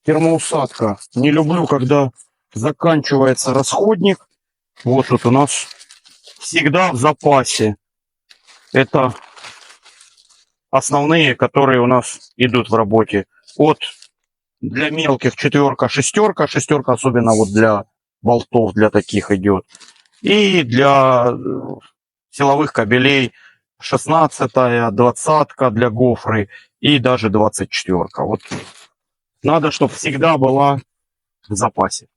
термоусадка. Не люблю, когда заканчивается расходник. Вот тут у нас всегда в запасе. Это основные, которые у нас идут в работе. От для мелких четверка, шестерка. Шестерка особенно вот для болтов, для таких идет. И для силовых кабелей 16-я, 20-ка для гофры и даже 24-ка. Вот надо, чтобы всегда была в запасе.